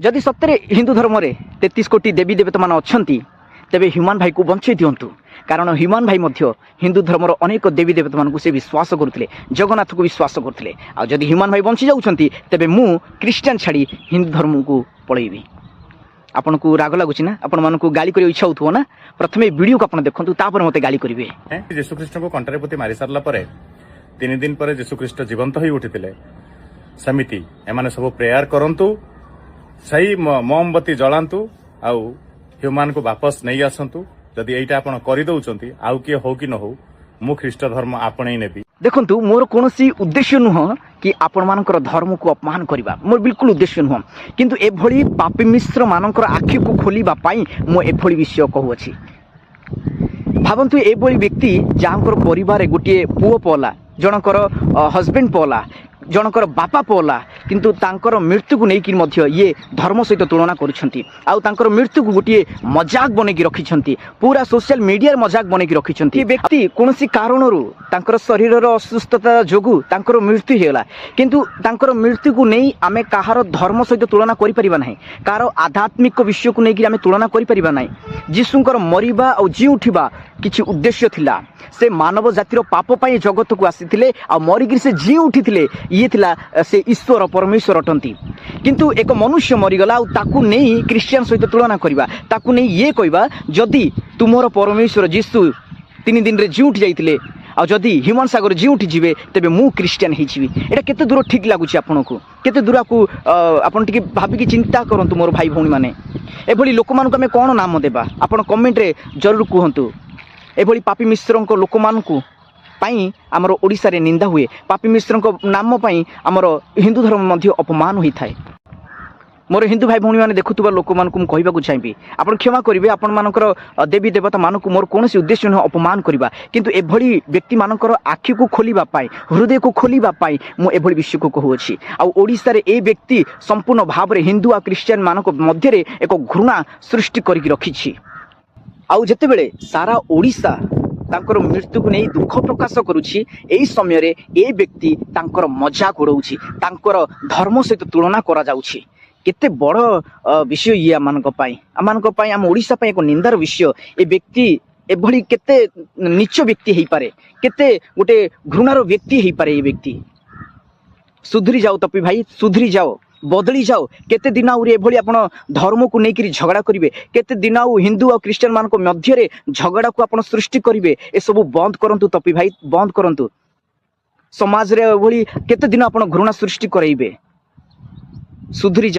जदि सत्य हिंदू धर्म में 33 कोटी देवी देवता मान अच्छा तेरे ह्यूमान भाई को बंचे दिंतु कारण ह्यूमान भाई हिंदू धर्मर अनेक देवी देवता मान से विश्वास करते जगन्नाथ को विश्वास करते आदि ह्यूमान भाई बंची जाऊँच तेरे मु क्रिश्चियन छाड़ी हिंदू धर्म को पलैबी। आपन को राग लगुच ना आपण मान को गाली कर इच्छा हो ना प्रथम वीडियो को आप देखु तापर मत गाली करेंगे। यीशुख्रीष्ट को कंटारे पोती मारी सारा पर 3 दिन पर यीशुख्रीष्ट जीवंत हो उठी सेमिति एमाने सब प्रेयर करंतु सही मोमबत्ती जलांतु आउ ह्यूमान को वापस नहीं आसंतु जदि एटा आपण करि दउचंती आउ किए हो कि न हो मु ख्रीष्ट धर्म आपणे नेबी। देखंतु मोर कोनोसी उद्देश्य नुह कि आपण मानकर धर्म को अपमान करबा मोर बिल्कुल उद्देश्य नुह किंतु एभली पापी मिश्र मानकर आखि को खोलिबा पाई मो एभली विषय कहूछि। भावन्तु एभली व्यक्ति जांकर परिवार गोटे पुओ पला जनकर हस्बैंड पला जनकर बापा पला किंतु तांकर मृत्यु को लेकिन मध्य ये धर्म सहित तुलना करुछंती आउ तांकर मृत्यु को गोटे मजाक बनेकी रखिछंती पूरा सोशल मीडिया मजाक बनेकी रखिछंती। व्यक्ति कोनोसी कारणरू तांकर शरीरर असुस्थता जोगु तांकर मृत्यु हेला किंतु तांकर मृत्यु को नहीं आमे काहार धर्म सहित तुलना करि परिबा नाही कार आध्यात्मिक विषय को लेकिन आमे तुलना करि परिबा नाही। जीशुंकर मरिबा और जी उठिबा किछि उद्देश्य थिला से मानव जातिर पाप पाई जगत को आसीथिले आ मरिगिर से जी उठिथिले ये थिला से ईश्वर परमेश्वर अटंती किंतु एक मनुष्य मरीगला आ ताकू नहीं क्रिश्चियन सहित तुलना करबा ताकू नहीं ये कहबा जदि तुमर परमेश्वर जीशु 3 दिन रे जी उठी जाइथिले आ जदि ह्यूमन सागर जी उठी जिवे तेबे मु क्रिश्चियन हि जिवी एटा केते दूर ठीक लागुची आपनको केते दूर को आपन टिके भाबी की चिंता करंतु मोर भाई भौणी माने एभली लोक मानक हमें कोन नाम देबा आपन कमेंट रे जरूर कहंतु। एभली पापी मिश्रंक लोक मानकू पाई आमर ओडिसा रे निंदा हुए पापी मिश्रंक नाम पाई आमर हिंदू धर्म मध्य अपमान होई थाए। मोर हिंदू भाई भौणी माने देखुतबा लोक मानकू कहबा को चाहेबी आपण क्षमा करिवे आपण मानकर देवी देवता मानकू मोर कोनोसी उद्देश्य न अपमान करिबा किंतु एभली व्यक्ति मानकर आखि को खोलिबा पाई हृदय को खोलिबा पाई मु एभली विषय को कहूछि। आ ओडिसा रे ए व्यक्ति संपूर्ण भाव रे हिंदू आ क्रिश्चियन मानक मध्य रे एक घृणा सृष्टि करिक रखिछि। आउ जेतेबेले सारा ओडिसा तांकर मृत्यु को नहीं दुख प्रकाश करुछि एई समय रे ए व्यक्ति तांकर मजाक उड़ाउछि तांकर धर्म सहित तुलना करा जाउछि केते बड़ विषय ये आमानक पाई आम ओडिसा पाई एक निंदार विषय ए व्यक्ति एभली केते नीच व्यक्ति हेई पारे केते गोटे घृणार व्यक्ति हेई पारे ए व्यक्ति। सुधरी जाओ तपी भाई सुधरी जाओ बदली जाओ केते दिन आउरी एभली आपण धर्म को लेकिन झगड़ा करिवे केते दिन आउ हिंदू और क्रिश्चियन मान को मध्य रे झगड़ा को आपण सृष्टि करिवे ए सब बंद करंतु तपी भाई बंद करंतु। समाज रे एभली केते दिन आपण घृणा सृष्टि करइबे सुधरी